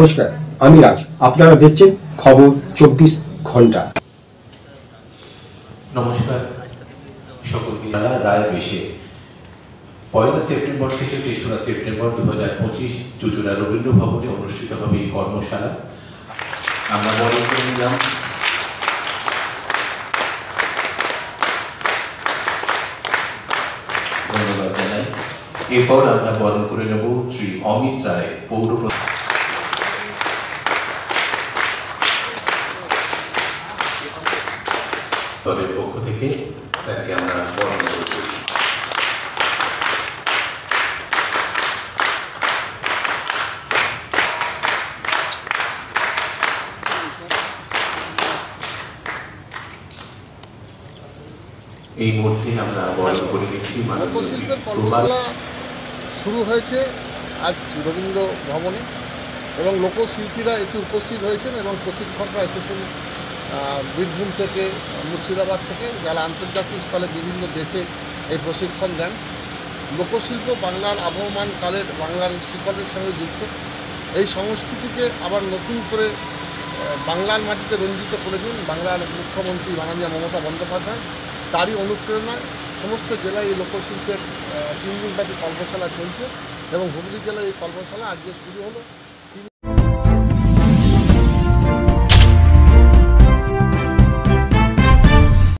নমস্কার, আমি রাজ। আপনারা দেখছেন খবর 24 ঘন্টা। নমস্কার সকলকে। রায় বেশে 1 সেপ্টেম্বর থেকে 3রা সেপ্টেম্বর 2025 চুঁচুড়া রবীন্দ্র ভবনে অনুষ্ঠিত হবে এই কর্মশালা। আমরা বরণ করে নিলাম ধন্যবাদ জানাই। এরপর আমরা বরণ করে নেব শ্রী অমিত রায়, পৌর দলের পক্ষ থেকে স্যারকে আমরা বরণ করছি। এই মুহূর্তে আমরা বরণ করে নিচ্ছি লোকশিল্পের কর্মশালা শুরু হয়েছে আজ রবীন্দ্র ভবনে এবং লোকশিল্পীরা এসে উপস্থিত হয়েছেন এবং প্রশিক্ষকরা এসেছেন বীরভূম থেকে, মুর্শিদাবাদ থেকে, যারা আন্তর্জাতিক স্তরে বিভিন্ন দেশে এই প্রশিক্ষণ দেন। লোকশিল্প বাংলার আবহমান কালের বাংলার শিকড়ের সঙ্গে যুক্ত। এই সংস্কৃতিকে আবার নতুন করে বাংলার মাটিতে রঞ্জিত করেছেন বাংলার মুখ্যমন্ত্রী মাননীয় মমতা বন্দ্যোপাধ্যায়। তারই অনুপ্রেরণায় সমস্ত জেলায় এই লোকশিল্পের 3 দিনব্যাপী কর্মশালা চলছে এবং হুগলি জেলায় এই কর্মশালা আজকে শুরু হলো।